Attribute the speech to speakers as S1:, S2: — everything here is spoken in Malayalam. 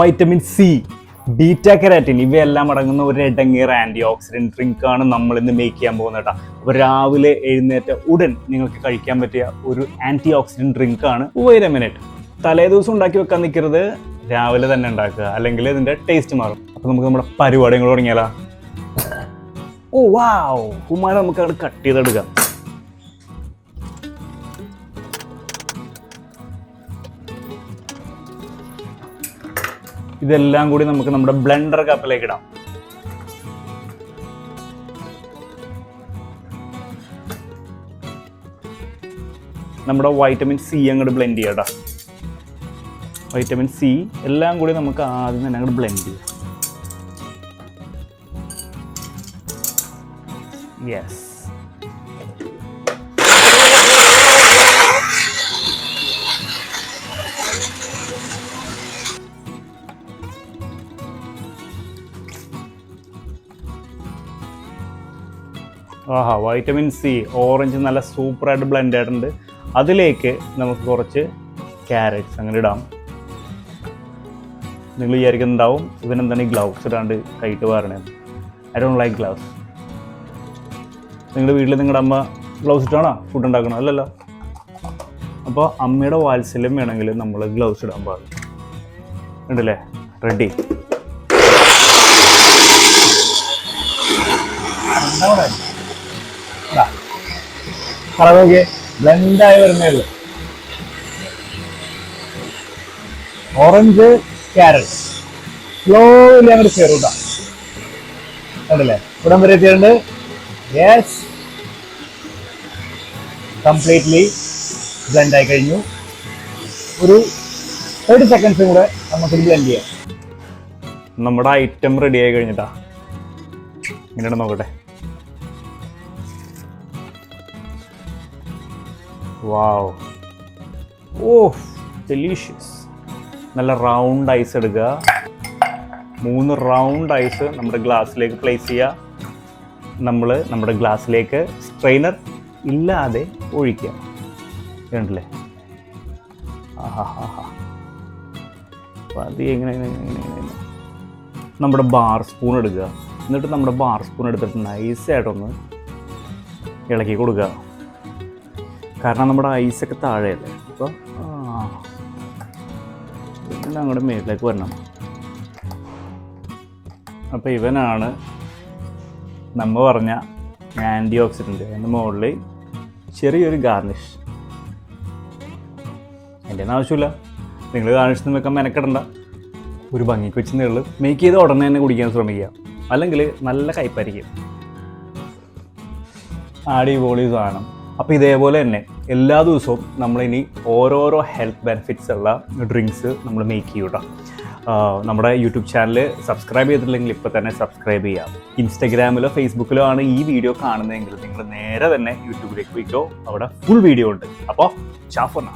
S1: വൈറ്റമിൻ സി, ബീറ്റ കെരാറ്റിൻ ഇവയെല്ലാം അടങ്ങുന്ന ഒരു ഇടങ്ങേറെ ആൻറ്റി ഓക്സിഡൻറ്റ് ഡ്രിങ്കാണ് നമ്മൾ ഇന്ന് മേക്ക് ചെയ്യാൻ പോകുന്നത് കേട്ടോ. അപ്പോൾ രാവിലെ എഴുന്നേറ്റ ഉടൻ നിങ്ങൾക്ക് കഴിക്കാൻ പറ്റിയ ഒരു ആൻറ്റി ഓക്സിഡൻറ്റ് ഡ്രിങ്കാണ്. വെയിറ്റ് എ മിനിറ്റ്, തലേ ദിവസം ഉണ്ടാക്കി വെക്കാൻ നിൽക്കരുത്, രാവിലെ തന്നെ ഉണ്ടാക്കുക, അല്ലെങ്കിൽ ഇതിൻ്റെ ടേസ്റ്റ് മാറും. അപ്പോൾ നമുക്ക് നമ്മുടെ പരിപാടികൾ തുടങ്ങിയാലോ. ഓ വാവ്, കുമാര നമുക്ക് അവിടെ കട്ട് ചെയ്തെടുക്കാം. ഇതെല്ലാം കൂടി നമുക്ക് നമ്മുടെ ബ്ലെൻഡർ കപ്പിലേക്ക് ഇടാം. നമ്മുടെ വൈറ്റമിൻ സി അങ്ങോട്ട് ബ്ലെൻഡ് ചെയ്യാം കേട്ടോ. വൈറ്റമിൻ സി എല്ലാം കൂടി നമുക്ക് ആദ്യം തന്നെ അങ്ങോട്ട് ബ്ലെൻഡ് ചെയ്യാം. യെസ്, ആഹാ, വൈറ്റമിൻ സി ഓറഞ്ച് നല്ല സൂപ്പറായിട്ട് ബ്ലെൻഡ് ആയിട്ടുണ്ട്. അതിലേക്ക് നമുക്ക് കുറച്ച് ക്യാരറ്റ്സ് അങ്ങനെ ഇടാം. നിങ്ങൾ വിചാരിക്കുന്നുണ്ടാവും ഇവനെന്താണ് ഈ ഗ്ലൗസ് ഇടാണ്ട് കൈയിട്ട് വാരണേന്ന്. I don't like gloves. നിങ്ങളുടെ വീട്ടിൽ നിങ്ങളുടെ അമ്മ ഗ്ലൗസ് ഇട്ടാണോ ഫുഡ് ഉണ്ടാക്കണം? അല്ലല്ലോ. അപ്പോൾ അമ്മയുടെ വാത്സല്യം വേണമെങ്കിൽ നമ്മൾ ഗ്ലൗസ് ഇടാൻ പാടില്ല. ഉണ്ടല്ലേ? റെഡി. കളറൊക്കെ ബ്ലെൻഡായി വരുന്നേ ഉള്ളൂ. ഓറഞ്ച് ക്യാരറ്റ് സ്ലോലി അങ്ങോട്ട് ചേർക്കുക. കണ്ടല്ലേ? ഇവിടം വരെ എത്തിയിട്ടുണ്ട്. യെസ്, കംപ്ലീറ്റ്ലി ബ്ലെൻഡ് ആയി കഴിഞ്ഞു. ഒരു 30 സെക്കൻഡ്സും കൂടെ നമുക്ക് ബ്ലെൻഡ് ചെയ്യാം. നമ്മുടെ ഐറ്റം റെഡി ആയി കഴിഞ്ഞിട്ടാ. ഇങ്ങനെ നോക്കട്ടെ. വാവ്, ഓ ഡെലീഷ്യസ്. നല്ല റൗണ്ട് ഐസ് എടുക്കുക. 3 റൗണ്ട് ഐസ് നമ്മുടെ ഗ്ലാസ്സിലേക്ക് പ്ലേസ് ചെയ്യുക. നമ്മൾ നമ്മുടെ ഗ്ലാസ്സിലേക്ക് സ്ട്രെയിനർ ഇല്ലാതെ ഒഴിക്കുക. കണ്ടില്ലേ? ആഹാ ഹാ ഹാ. അപ്പോൾ അത് എങ്ങനെ നമ്മുടെ ബാർ സ്പൂൺ എടുക്കുക. എന്നിട്ട് നമ്മുടെ ബാർ സ്പൂൺ എടുത്തിട്ട് നൈസായിട്ടൊന്ന് ഇളക്കി കൊടുക്കുക. കാരണം നമ്മുടെ ഐസൊക്കെ താഴെയല്ലേ. അപ്പോൾ ഇതെല്ലാം അങ്ങോട്ട് മേളിലേക്ക് വരണം. അപ്പോൾ ഇവനാണ് നമ്മൾ പറഞ്ഞ ആൻറ്റി ഓക്സിഡൻറ്റ്. അതിൻ്റെ മുകളിൽ ചെറിയൊരു ഗാർണിഷ്. എൻ്റെ ഒന്നും ആവശ്യമില്ല, നിങ്ങൾ ഗാർണിഷ് വെക്കാൻ മെനക്കെടണ്ട. ഒരു ഭംഗിക്ക് വെച്ച് ഉള്ളു. മേക്ക് ചെയ്ത് ഉടനെ തന്നെ കുടിക്കാൻ ശ്രമിക്കുക, അല്ലെങ്കിൽ നല്ല കയ്പ്പായിരിക്കും. അടിപൊളി സാധനം. അപ്പോൾ ഇതേപോലെ തന്നെ എല്ലാ ദിവസവും നമ്മളിനി ഓരോരോ ഹെൽത്ത് ബെനിഫിറ്റ്സ് ഉള്ള ഡ്രിങ്ക്സ് നമ്മൾ മേക്ക് ചെയ്യും കേട്ടോ. നമ്മുടെ യൂട്യൂബ് ചാനൽ സബ്സ്ക്രൈബ് ചെയ്തിട്ടില്ലെങ്കിൽ ഇപ്പോൾ തന്നെ സബ്സ്ക്രൈബ് ചെയ്യാം. ഇൻസ്റ്റഗ്രാമിലോ ഫേസ്ബുക്കിലോ ആണ് ഈ വീഡിയോ കാണുന്നതെങ്കിൽ നിങ്ങൾ നേരെ തന്നെ യൂട്യൂബിലേക്ക് പോയിക്കോ, അവിടെ ഫുൾ വീഡിയോ ഉണ്ട്. അപ്പോൾ ചാഫോന.